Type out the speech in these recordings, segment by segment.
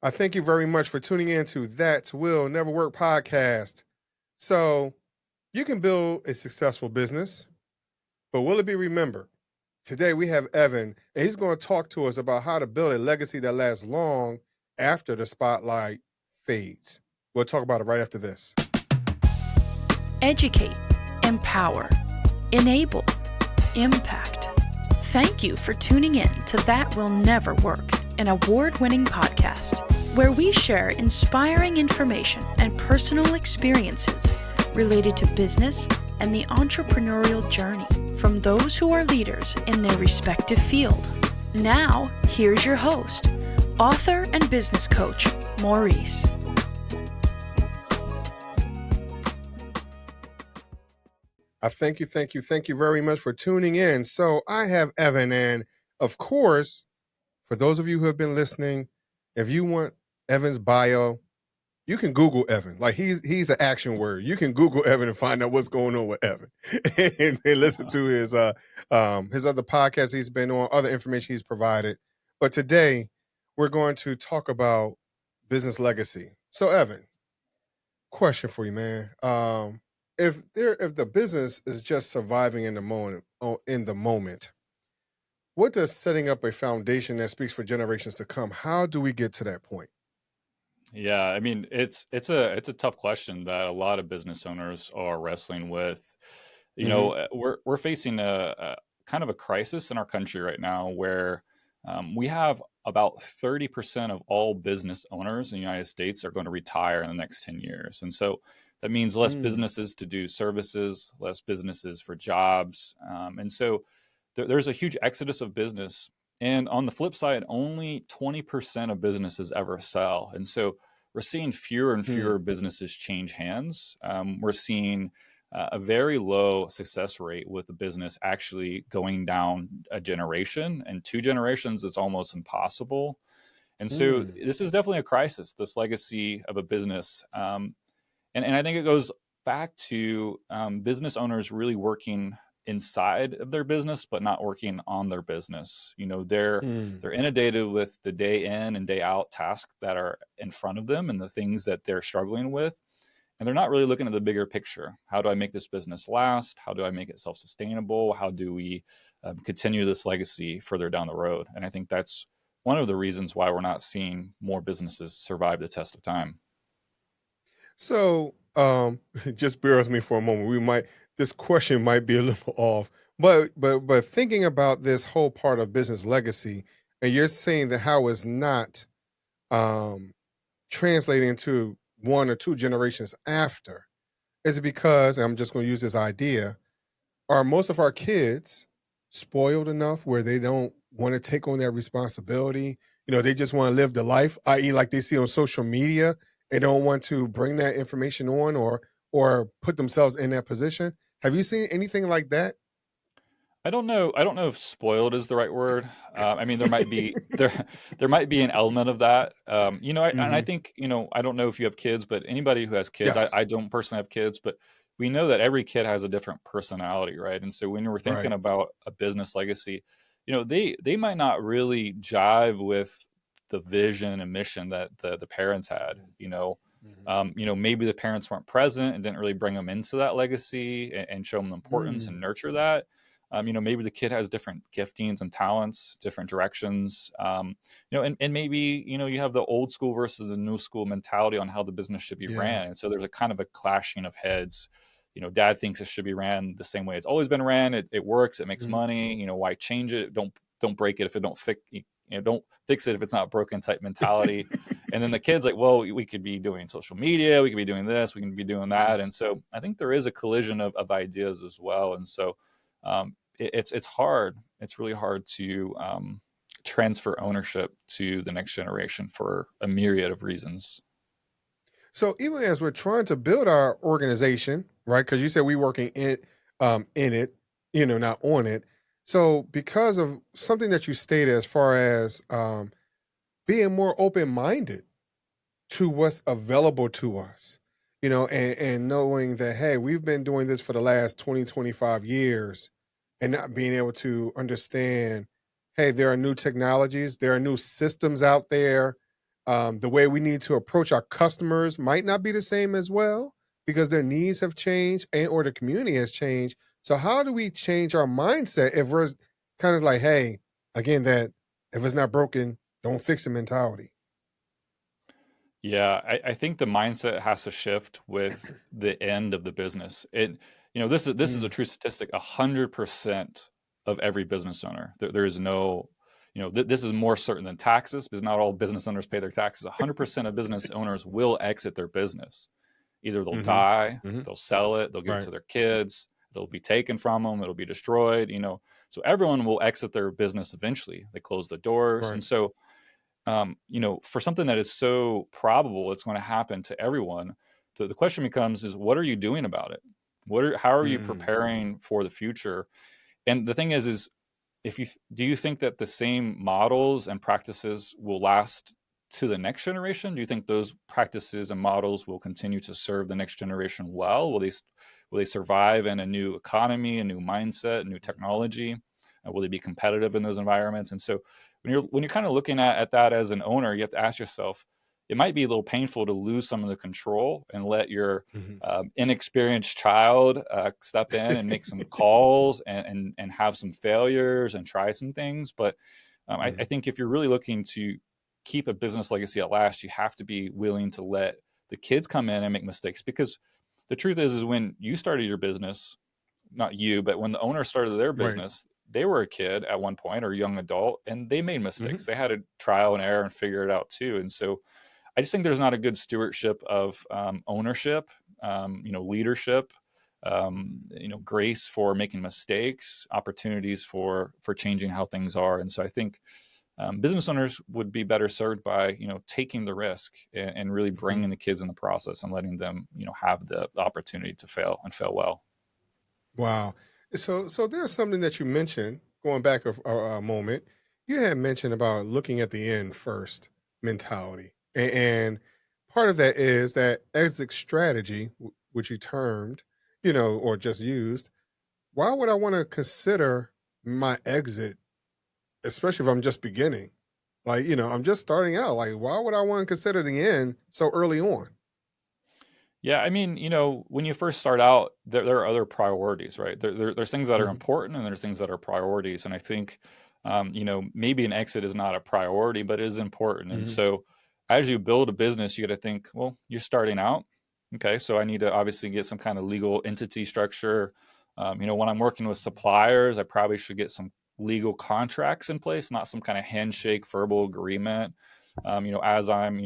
I thank you very much for tuning in to That Will Never Work podcast. So, you can build a successful business, but will it be remembered? Today, we have Evan, and he's going to talk to us about how to build a legacy that lasts long after the spotlight fades. We'll talk about it right after this. Educate, empower, enable, impact. Thank you for tuning in to That Will Never Work, an award-winning podcast where we share inspiring information and personal experiences related to business and the entrepreneurial journey from those who are leaders in their respective field. Now, here's your host, author and business coach, Maurice. I thank you very much for tuning in. So I have Evan, and of course, for those of you who have been listening, if you want Evan's bio, you can Google Evan. Like he's an action word. You can Google Evan and find out what's going on with Evan, and listen to his other podcasts he's been on, other information he's provided. But today we're going to talk about business legacy. So Evan, question for you, man. If the business is just surviving in the moment, what does setting up a foundation that speaks for generations to come? How do we get to that point? Yeah, I mean, it's a tough question that a lot of business owners are wrestling with. We're facing a kind of a crisis in our country right now where we have about 30% of all business owners in the United States are going to retire in the next 10 years. And so that means less businesses to do services, less businesses for jobs. And so there's a huge exodus of business. And on the flip side, only 20% of businesses ever sell. And so we're seeing fewer and fewer businesses change hands. We're seeing a very low success rate with the business actually going down a generation, and 2 generations is almost impossible. And so this is definitely a crisis, this legacy of a business. And I think it goes back to business owners really working inside of their business, but not working on their business. They're inundated with the day in and day out tasks that are in front of them and the things that they're struggling with. And they're not really looking at the bigger picture. How do I make this business last? How do I make it self-sustainable? How do we continue this legacy further down the road? And I think that's one of the reasons why we're not seeing more businesses survive the test of time. So just bear with me for a moment. This question might be a little off, but thinking about this whole part of business legacy, and you're saying that how it's not translating into 1 or 2 generations after, is it because, and I'm just going to use this idea, are most of our kids spoiled enough where they don't want to take on that responsibility? They just want to live the life, i.e. like they see on social media. They don't want to bring that information on or put themselves in that position. Have you seen anything like that? I don't know if spoiled is the right word. I mean, there might be there might be an element of that. And I think, I don't know if you have kids, but anybody who has kids, Yes. I don't personally have kids, but we know that every kid has a different personality, right? And so when we're thinking about a business legacy, they might not really jive with the vision and mission that the parents had. Maybe the parents weren't present and didn't really bring them into that legacy and show them the importance and nurture that. Maybe the kid has different giftings and talents, different directions, and maybe, you have the old school versus the new school mentality on how the business should be ran. And so there's a kind of a clashing of heads. Dad thinks it should be ran the same way it's always been ran. It works. It makes money. Why change it? Don't break it if it don't fix. Don't fix it if it's not broken type mentality. And then the kid's like, well, we could be doing social media. We could be doing this. We can be doing that. And so I think there is a collision of ideas as well. And so it's hard. It's really hard to transfer ownership to the next generation for a myriad of reasons. So even as we're trying to build our organization, right? Because you said we working in it, not on it. So because of something that you stated as far as being more open-minded to what's available to us, and knowing that, hey, we've been doing this for the last 20, 25 years and not being able to understand, hey, there are new technologies, there are new systems out there The way we need to approach our customers might not be the same as well because their needs have changed and or the community has changed. So how do we change our mindset if we're kind of like, hey, again, that if it's not broken, don't fix the mentality? Yeah, I think the mindset has to shift with the end of the business. This is a Mm, true statistic. 100% of every business owner. There is no, this is more certain than taxes because not all business owners pay their taxes. 100% of business owners will exit their business. Either they'll mm-hmm, die, mm-hmm, they'll sell it, they'll give it right, to their kids, it'll be taken from them, it'll be destroyed. So everyone will exit their business eventually. They close the doors, right. and so for something that is so probable it's going to happen to everyone, the question becomes is what are you doing about it? How are you Mm, preparing for the future? And the thing is if you do you think that the same models and practices will last to the next generation? Do you think those practices and models will continue to serve the next generation well? Will they survive in a new economy, a new mindset, a new technology? Will they be competitive in those environments? And so when you're kind of looking at that as an owner, you have to ask yourself, it might be a little painful to lose some of the control and let your mm-hmm. inexperienced child step in and make some calls and have some failures and try some things. But I Mm, think if you're really looking to keep a business legacy at last, you have to be willing to let the kids come in and make mistakes. Because the truth is when you started your business, not you, but when the owner started their right. business, they were a kid at one point or a young adult, and they made Mm-hmm, mistakes. They had to trial and error and figure it out too. And so I just think there's not a good stewardship of ownership, leadership, grace for making mistakes, opportunities for changing how things are. And so I think business owners would be better served by taking the risk and really mm-hmm. bringing the kids in the process and letting them have the opportunity to fail and fail well. Wow. So there's something that you mentioned going back a moment. You had mentioned about looking at the end first mentality, and part of that is that exit strategy, which you termed, or just used. Why would I want to consider my exit, especially if I'm just beginning? Like, I'm just starting out. Like, why would I want to consider the end so early on? Yeah, I mean, when you first start out, there are other priorities, right? There's things that are Hmm. important and there's things that are priorities. And I think, maybe an exit is not a priority, but it is important. And Hmm. so as you build a business, you got to think, well, you're starting out. Okay, so I need to obviously get some kind of legal entity structure. When I'm working with suppliers, I probably should get some legal contracts in place, not some kind of handshake verbal agreement. As I'm,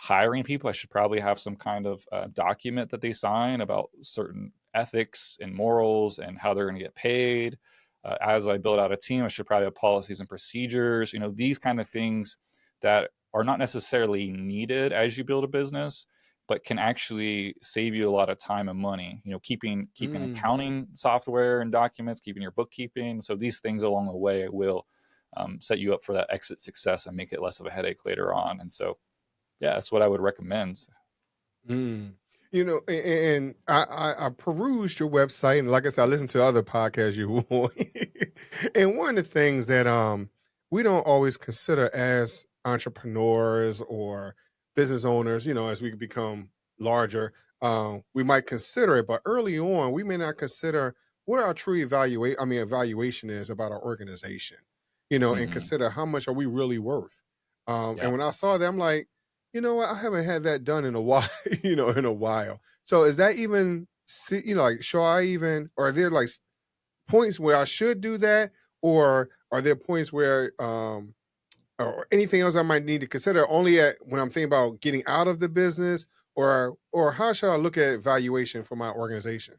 hiring people, I should probably have some kind of document that they sign about certain ethics and morals and how they're going to get paid. As I build out a team, I should probably have policies and procedures, these kind of things that are not necessarily needed as you build a business, but can actually save you a lot of time and money. Keeping Mm. accounting software and documents, keeping your bookkeeping. So these things along the way will set you up for that exit success and make it less of a headache later on. And so yeah, that's what I would recommend. Mm. And I perused your website, and like I said, I listened to other podcasts you on. And one of the things that we don't always consider as entrepreneurs or business owners, as we become larger, we might consider it, but early on, we may not consider what our true evaluation is about our organization, and Hmm. consider how much are we really worth. And Yeah. when I saw that, I'm like, you know what? I haven't had that done in a while, in a while. So is that even, like, should I even, or are there like points where I should do that? Or are there points where, or anything else I might need to consider only at when I'm thinking about getting out of the business, or how should I look at valuation for my organization?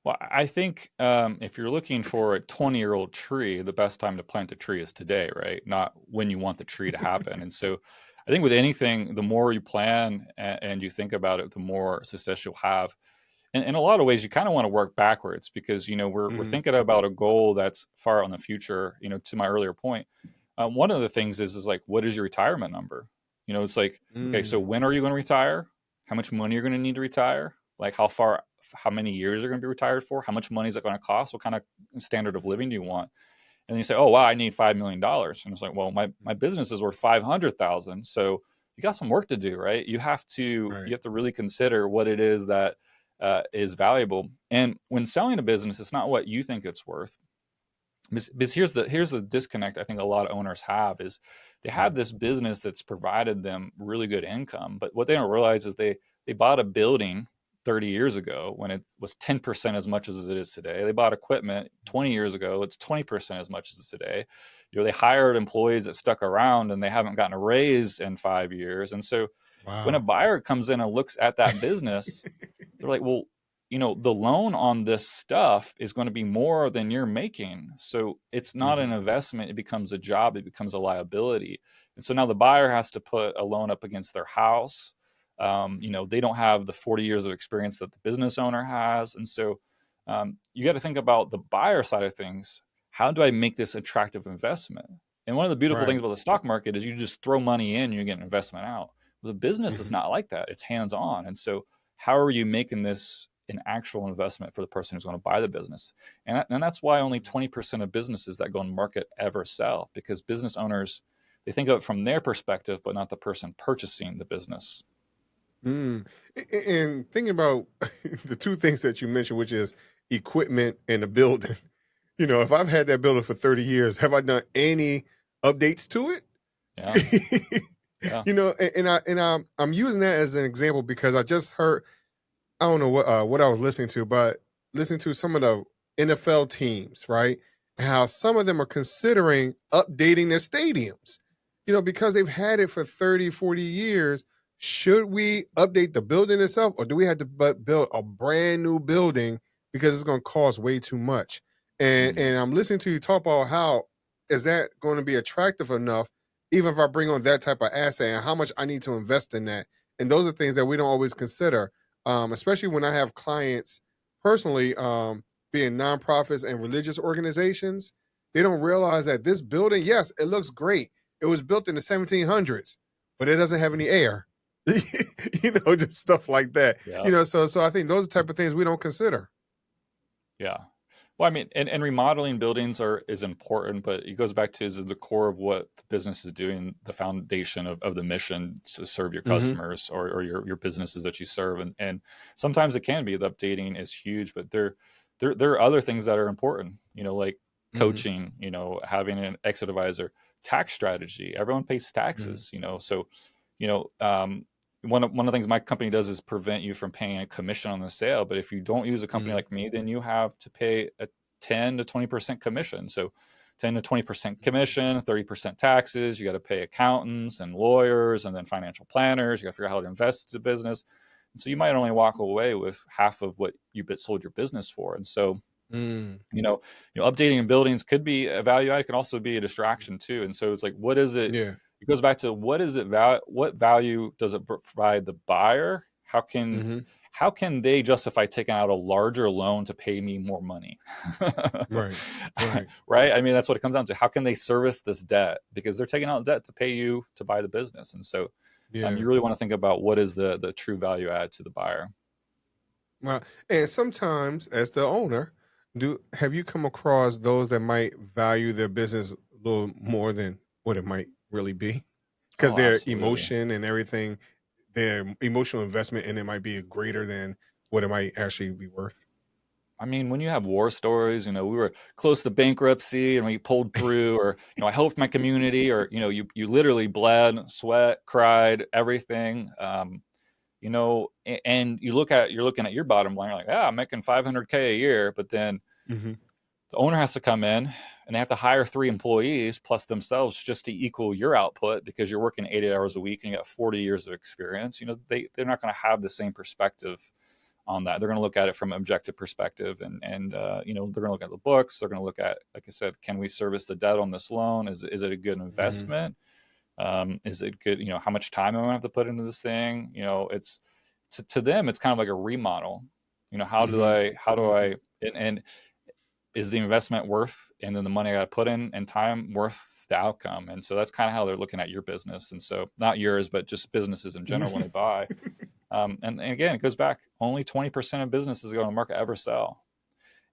Well, I think if you're looking for a 20-year-old tree, the best time to plant a tree is today, right? Not when you want the tree to happen. And so I think with anything, the more you plan and you think about it, the more success you'll have. And in a lot of ways, you kind of want to work backwards because, we're Hmm. thinking about a goal that's far out in the future, to my earlier point. One of the things is like, what is your retirement number? It's like, okay, so Mm. when are you going to retire? How much money you're going to need to retire? Like how many years you're going to be retired for? How much money is it going to cost? What kind of standard of living do you want? And you say, oh, wow, I need $5 million. And it's like, well, my business is worth 500,000. So you got some work to do, right? You have to Right. really consider what it is that is valuable. And when selling a business, it's not what you think it's worth. Because here's the disconnect I think a lot of owners have is they have this business that's provided them really good income, but what they don't realize is they bought a building 30 years ago when it was 10% as much as it is today. They bought equipment 20 years ago, it's 20% as much as it's today. They hired employees that stuck around and they haven't gotten a raise in 5 years. And so when a Wow. buyer comes in and looks at that business, they're like, well, the loan on this stuff is going to be more than you're making. So it's not an investment. It becomes a job. It becomes a liability. And so now the buyer has to put a loan up against their house. They don't have the 40 years of experience that the business owner has. And so you got to think about the buyer side of things. How do I make this attractive investment? And one of the beautiful things Right. about the stock market is you just throw money in, you get an investment out. But the business is not like that. It's hands-on. And so how are you making this an actual investment for the person who's going to buy the business? And that's why only 20% of businesses that go on market ever sell, because business owners, they think of it from their perspective, but not the person purchasing the business. Mm. And thinking about the two things that you mentioned, which is equipment and the building. If I've had that building for 30 years, have I done any updates to it? Yeah. Yeah. I'm using that as an example because I just heard, I don't know what I was listening to, but listening to some of the NFL teams, right? And how some of them are considering updating their stadiums, because they've had it for 30, 40 years. Should we update the building itself, or do we have to build a brand new building because it's going to cost way too much? And I'm listening to you talk about how is that going to be attractive enough, even if I bring on that type of asset, and how much I need to invest in that. And those are things that we don't always consider, especially when I have clients personally, being nonprofits and religious organizations. They don't realize that this building, yes, it looks great. It was built in the 1700s, but it doesn't have any air. Just stuff like that. Yeah. So I think those are the type of things we don't consider. Yeah. Well, I mean, and remodeling buildings is important, but it goes back to is the core of what the business is doing, the foundation of the mission to serve your customers or your businesses that you serve. And sometimes it can be the updating is huge, but there are other things that are important, like coaching, having an exit advisor, tax strategy. Everyone pays taxes, so, one of the things my company does is prevent you from paying a commission on the sale. But if you don't use a company like me, then you have to pay a 10 to 20% commission. So 10 to 20% commission, 30% taxes. You got to pay accountants and lawyers and then financial planners. You got to figure out how to invest in the business. And so you might only walk away with half of what you sold your business for. And so, updating buildings could be a value add. It can also be a distraction too. And so it's like, what is it? Yeah. It goes back to what value does it provide the buyer? How can they justify taking out a larger loan to pay me more money? Right. Right. I mean, that's what it comes down to. How can they service this debt? Because they're taking out debt to pay you to buy the business. And so you really want to think about what is the true value add to the buyer. Well, and sometimes as the owner, have you come across those that might value their business a little more than what it might really be? Because their Absolutely. emotion and everything, their emotional investment in it might be greater than what it might actually be worth. I mean, when you have war stories, we were close to bankruptcy and we pulled through, or, I helped my community, or, you literally bled, sweat, cried, everything. And you're looking at your bottom line, you're like, I'm making $500K a year, but then the owner has to come in and they have to hire 3 employees plus themselves just to equal your output because you're working 80 hours a week and you got 40 years of experience. They're not going to have the same perspective on that. They're going to look at it from an objective perspective, and they're going to look at the books. They're going to look at, like I said, can we service the debt on this loan? Is it a good investment? Is it good? How much time am I going to have to put into this thing? It's to them, it's kind of like a remodel. How do I, and is the investment worth, and then the money I got to put in and time worth the outcome? And so that's kind of how they're looking at your business. And so not yours, but just businesses in general when they buy. And again, it goes back, only 20% of businesses that go on the market ever sell.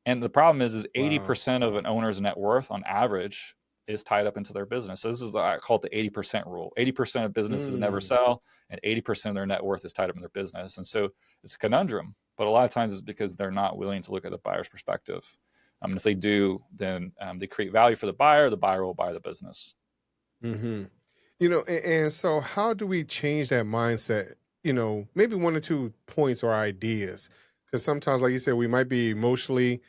And the problem is Wow. 80% of an owner's net worth on average is tied up into their business. So this is, I call it the 80% rule. 80% of businesses never Mm. sell, and 80% of their net worth is tied up in their business. And so it's a conundrum, but a lot of times it's because they're not willing to look at the buyer's perspective. And if they do, then they create value for the buyer will buy the business. Hmm. And so how do we change that mindset? Maybe one or two points or ideas, because sometimes, like you said, we might be emotionally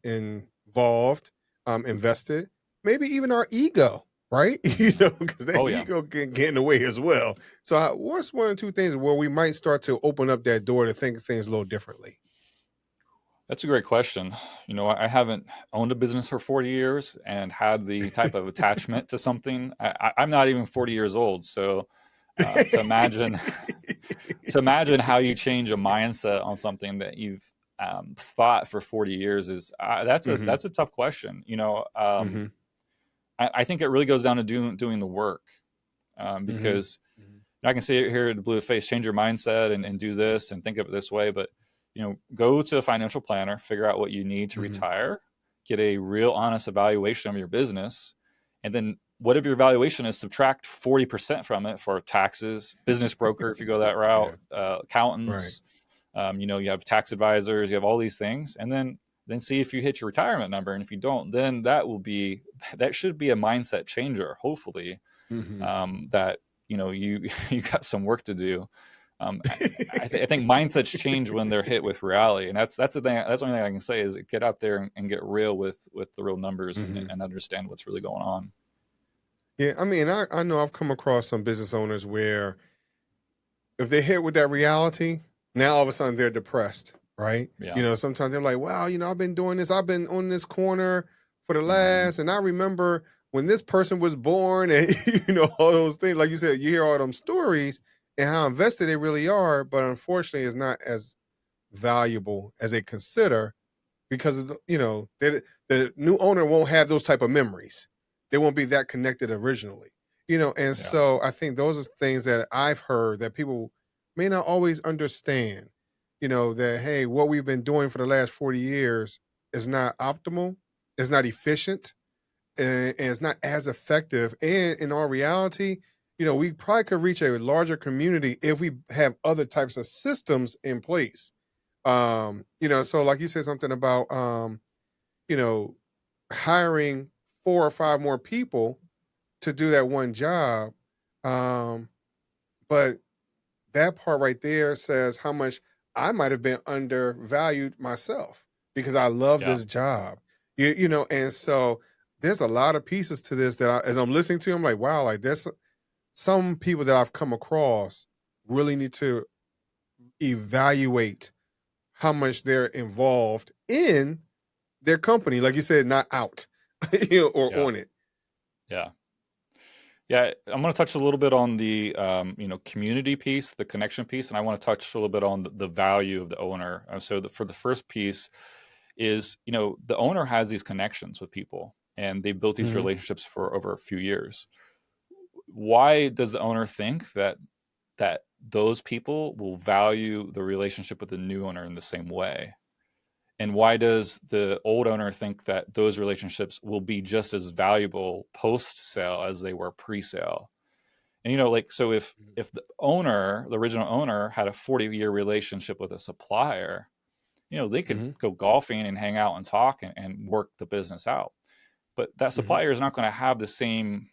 involved, invested, maybe even our ego, right? Mm-hmm. Because that Oh yeah. ego can get in the way as well. So what's one or two things where we might start to open up that door to think things a little differently? That's a great question. I haven't owned a business for 40 years and had the type of attachment to something. I'm not even 40 years old. So to imagine to imagine how you change a mindset on something that you've thought for 40 years is Hmm. that's a tough question. Hmm. I think it really goes down to doing the work, Hmm. because I can say it here in the blue face, change your mindset and do this and think of it this way. But, go to a financial planner, figure out what you need to Hmm. retire, get a real honest evaluation of your business. And then whatever your valuation is, subtract 40% from it for taxes, business broker, if you go that Yeah. route, Right. accountants, you have tax advisors, you have all these things. And then see if you hit your retirement number. And if you don't, then that should be a mindset changer, hopefully, Hmm. that you you got some work to do. I think mindsets change when they're hit with reality, and that's the thing. That's the only thing I can say is get out there and get real with the real numbers Hmm. and understand what's really going on. Yeah, I mean, I know I've come across some business owners where if they hit with that reality, now all of a sudden they're depressed, right? Yeah. Sometimes they're like, wow, I've been doing this, I've been on this corner for the Mm-hmm. last, and I remember when this person was born, and all those things. Like you said, you hear all them stories and how invested they really are, but unfortunately, it's not as valuable as they consider because of the new owner won't have those type of memories. They won't be that connected originally. And Yeah. so I think those are things that I've heard that people may not always understand. That hey, what we've been doing for the last 40 years is not optimal, it's not efficient, and it's not as effective. And in our reality, we probably could reach a larger community if we have other types of systems in place. So like you said something about you know, hiring 4 or 5 more people to do that one job. Um, but that part right there says how much I might have been undervalued myself because I love Yeah. this job. And so there's a lot of pieces to this that as I'm listening to, I'm like, wow, like there's some people that I've come across really need to evaluate how much they're involved in their company, like you said, not out, or Yeah. on it. Yeah. Yeah, I'm going to touch a little bit on the community piece, the connection piece, and I want to touch a little bit on the value of the owner. For the first piece is the owner has these connections with people, and they built these Mhm. relationships for over a few years. Why does the owner think that those people will value the relationship with the new owner in the same way? And why does the old owner think that those relationships will be just as valuable post sale as they were pre sale? And so if the original owner had a 40-year relationship with a supplier, they could Mhm. go golfing and hang out and talk and work the business out. But that Mhm. supplier is not going to have the same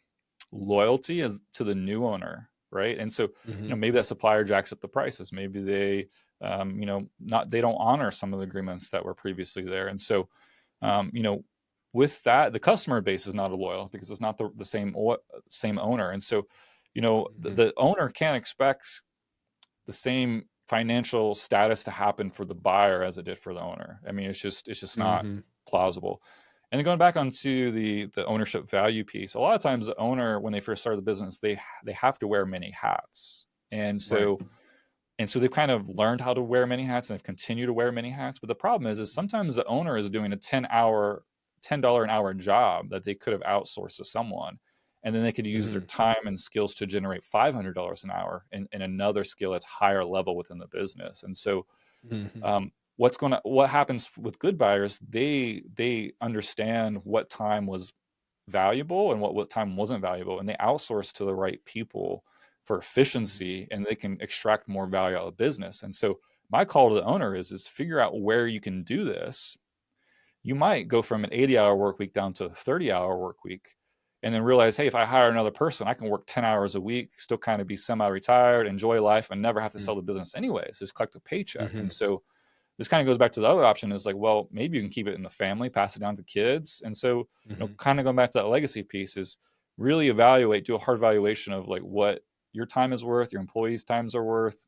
loyalty as to the new owner, right? And so, Mhm. maybe that supplier jacks up the prices. Maybe they, not they don't honor some of the agreements that were previously there. And so, um, you know, with that, the customer base is not a loyal because it's not the same owner. And so, Mhm. the owner can't expect the same financial status to happen for the buyer as it did for the owner. I mean, it's just not Mhm. plausible. And then going back onto the ownership value piece, a lot of times the owner, when they first start the business, they have to wear many hats, and Right. so they've kind of learned how to wear many hats and they've continued to wear many hats. But the problem is sometimes the owner is doing a $10 an hour job that they could have outsourced to someone. And then they could use their Mhm. time and skills to generate $500 an hour in another skill that's higher level within the business. And so Mhm. what happens with good buyers, they understand what time was valuable and what time wasn't valuable, and they outsource to the right people for efficiency, and they can extract more value out of the business. And so my call to the owner is figure out where you can do this. You might go from an 80-hour work week down to a 30-hour work week, and then realize, hey, if I hire another person, I can work 10 hours a week, still kind of be semi-retired, enjoy life, and never have to sell the business anyways, just collect a paycheck. Mm-hmm. And so this kind of goes back to the other option, is like, well, maybe you can keep it in the family, pass it down to kids. And so, kind of going back to that legacy piece, is really evaluate, do a hard evaluation of like what your time is worth, your employees' times are worth.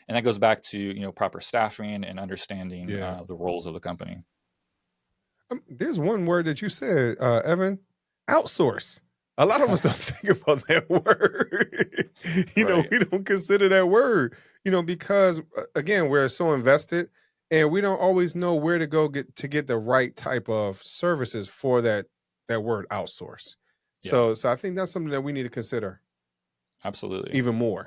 And that goes back to, proper staffing and understanding the roles of the company. There's one word that you said, Evan, outsource. A lot of us don't think about that word. We don't consider that word, because again, we're so invested and we don't always know where to go get the right type of services for that word outsource. Yeah. So I think that's something that we need to consider. Absolutely. Even more.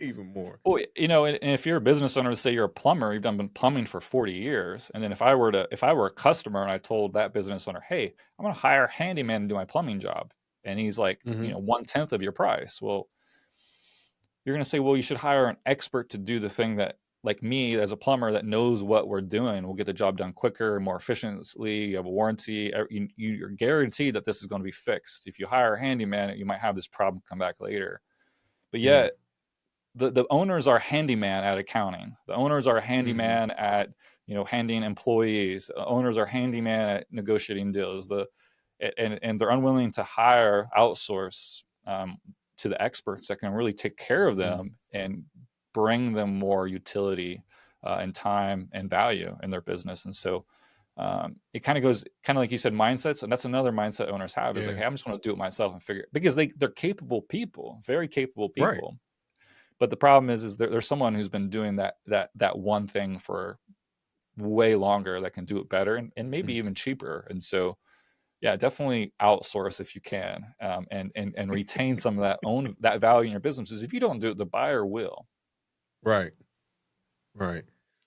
Even more. Well, and if you're a business owner, say you're a plumber, you've been plumbing for 40 years. And then if I were a customer and I told that business owner, hey, I'm going to hire a handyman to do my plumbing job, and he's like, 1/10 of your price. Well, you're going to say, well, you should hire an expert to do the thing that, like me as a plumber, that knows what we're doing. We'll get the job done quicker, more efficiently. You have a warranty. You're guaranteed that this is going to be fixed. If you hire a handyman, you might have this problem come back later. But yet, the owners are handyman at accounting. The owners are handyman at handing employees. The owners are handyman at negotiating deals. And they're unwilling to outsource to the experts that can really take care of them and bring them more utility and time and value in their business. And so it kind of goes like you said, mindsets, and that's another mindset owners have, is like, hey, I'm just going to do it myself and figure it, because they're capable people, very capable people. Right. But the problem is there's someone who's been doing that one thing for way longer that can do it better and maybe even cheaper. And so, yeah, definitely outsource if you can, and retain some of that value in your businesses. If you don't do it, the buyer will. Right.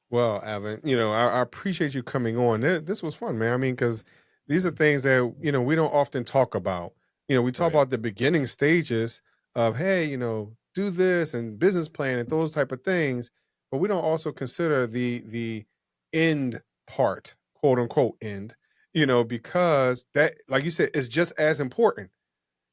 Well, Evan, I appreciate you coming on. This was fun, man. I mean, because these are things that, we don't often talk about. We talk about the beginning stages of, hey, do this and business plan and those type of things, but we don't also consider the end part, quote unquote end, because that, like you said, is just as important.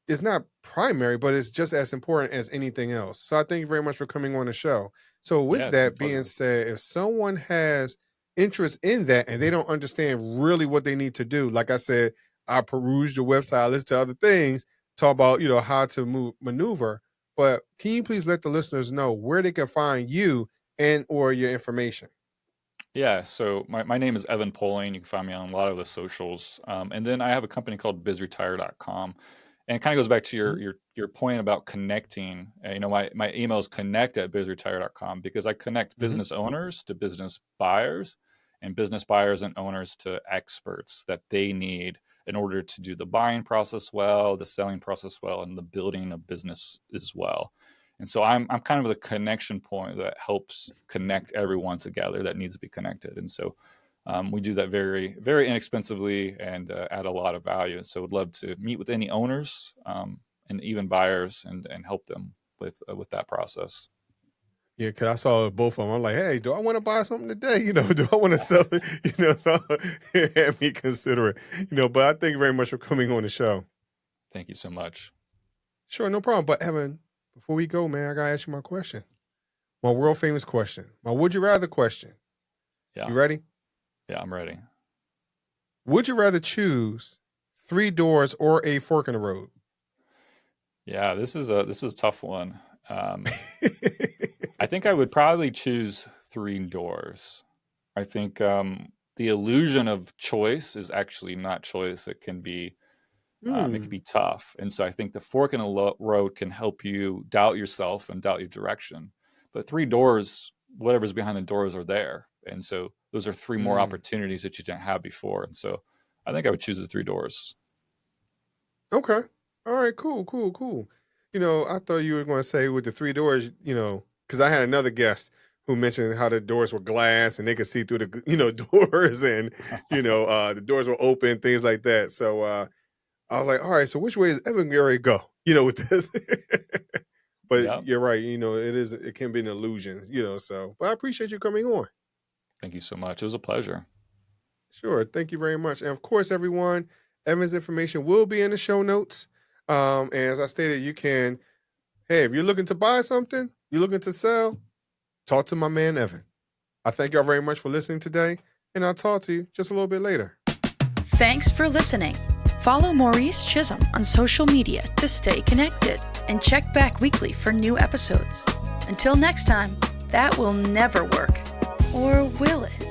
It's not primary, but it's just as important as anything else. So I thank you very much for coming on the show. So with that being said, if someone has interest in that and they don't understand really what they need to do, like I said, I perused your website, I listened to other things, talk about, how to maneuver. But can you please let the listeners know where they can find you and or your information? Yeah, so my name is Evan Poling. You can find me on a lot of the socials. And then I have a company called bizretire.com. And it kind of goes back to your point about connecting. My email is connect@bizretire.com, because I connect business owners to business buyers, and business buyers and owners to experts that they need in order to do the buying process well, the selling process well, and the building of business as well. And so I'm kind of the connection point that helps connect everyone together that needs to be connected. And so we do that very, very inexpensively and add a lot of value. And so would love to meet with any owners and even buyers and help them with that process. Yeah, because I saw both of them. I'm like, hey, do I want to buy something today? Do I want to sell it? So have me consider it. But I thank you very much for coming on the show. Thank you so much. Sure, no problem. But Evan, before we go, man, I gotta ask you my question. My world famous question. My would you rather question. Yeah. You ready? Yeah, I'm ready. Would you rather choose 3 doors or a fork in the road? Yeah, this is a tough one. I think I would probably choose 3 doors. I think the illusion of choice is actually not choice. It can be tough. And so I think the fork in the road can help you doubt yourself and doubt your direction. But 3 doors, whatever's behind the doors are there. And so those are 3 more opportunities that you didn't have before. And so I think I would choose the 3 doors. Okay. All right, cool. I thought you were going to say with the 3 doors, because I had another guest who mentioned how the doors were glass and they could see through the doors, and the doors were open, things like that. So I was like, all right, so which way is Evan going to go? With this. But Yeah. you're right. It can be an illusion. So, but I appreciate you coming on. Thank you so much. It was a pleasure. Sure. Thank you very much. And of course, everyone, Evan's information will be in the show notes. And as I stated, you can, hey, if you're looking to buy something, you're looking to sell, talk to my man, Evan. I thank y'all very much for listening today, and I'll talk to you just a little bit later. Thanks for listening. Follow Maurice Chism on social media to stay connected and check back weekly for new episodes. Until next time, that will never work. Or will it?